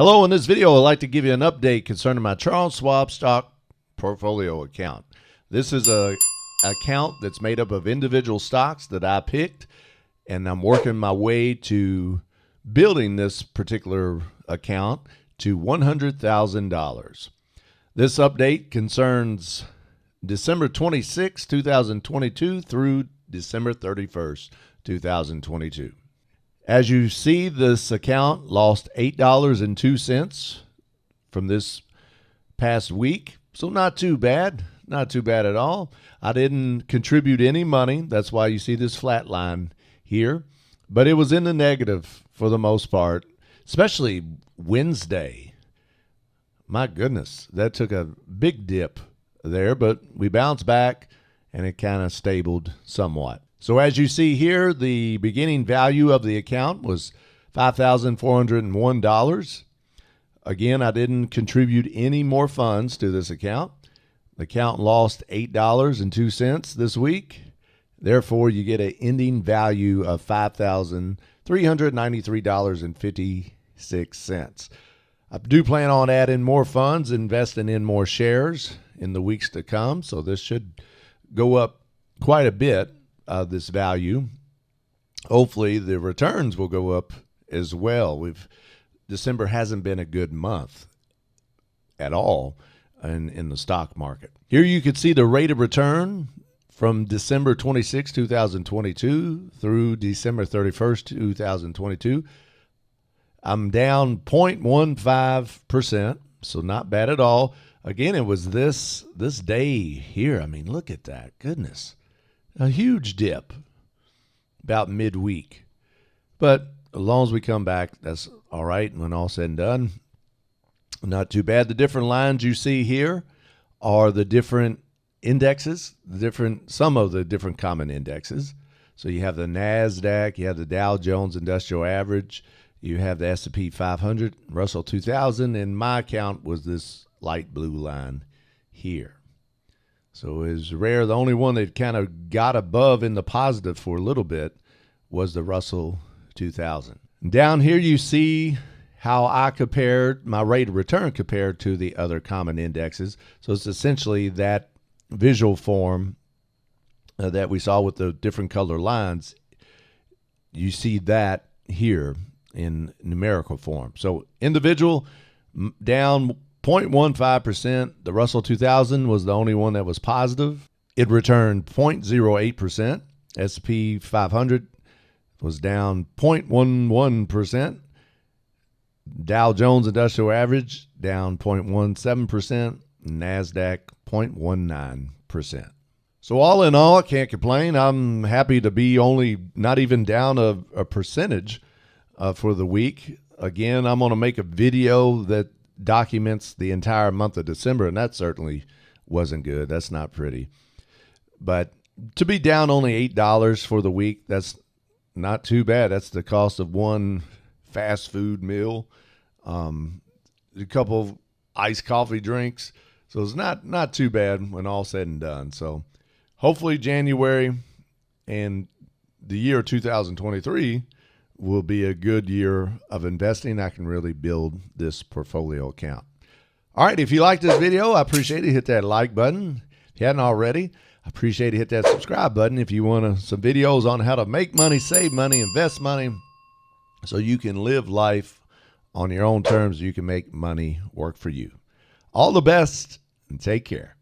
Hello, in this video, I'd like to give you an update concerning my Charles Schwab Stock Porfolio Account. This is a account that's made up of individual stocks that I picked, and I'm working my way to building this particular account to $100,000. This update concerns December 26, 2022 through December 31st, 2022. As you see, this account lost $8.02 from this past week. So not too bad. Not too bad at all. I didn't contribute any money. That's why you see this flat line here. But it was in the negative for the most part, especially Wednesday. My goodness, that took a big dip there, but we bounced back and it kind of stabled somewhat. So as you see here, the beginning value of the account was $5,401. Again, I didn't contribute any more funds to this account. The account lost $8.02 this week. Therefore, you get an ending value of $5,393.56. I do plan on adding more funds, investing in more shares in the weeks to come. So this should go up quite a bit. This value. Hopefully the returns will go up as well. December hasn't been a good month at all in the stock market. Here you can see the rate of return from December 26, 2022 through December 31st, 2022. I'm down 0.15%, so not bad at all. Again, it was this day here. I mean, look at that. Goodness. A huge dip about midweek. But as long as we come back, that's all right. When all said and done, not too bad. The different lines you see here are the different indexes, some of the different common indexes. So you have the NASDAQ, you have the Dow Jones Industrial Average, you have the S&P 500, Russell 2000, and my account was this light blue line here. So it was rare. The only one that kind of got above in the positive for a little bit was the Russell 2000. Down here you see how I compared my rate of return compared to the other common indexes. So it's essentially that visual form that we saw with the different color lines. You see that here in numerical form. So individual down 0.15%. The Russell 2000 was the only one that was positive. It returned 0.08%. S&P 500 was down 0.11%. Dow Jones Industrial Average down 0.17%. NASDAQ 0.19%. So all in all, I can't complain. I'm happy to be only not even down a percentage for the week. Again, I'm going to make a video that documents the entire month of December, and that certainly wasn't good. That's not pretty. But to be down only $8 for the week, that's not too bad. That's the cost of one fast food meal, a couple of iced coffee drinks. So it's not too bad when all said and done. So hopefully January and the year 2023 will be a good year of investing. I can really build this portfolio account. All right, if you like this video, I appreciate it. Hit that like button. If you hadn't already, I appreciate it. Hit that subscribe button if you want some videos on how to make money, save money, invest money, so you can live life on your own terms. You can make money work for you. All the best and take care.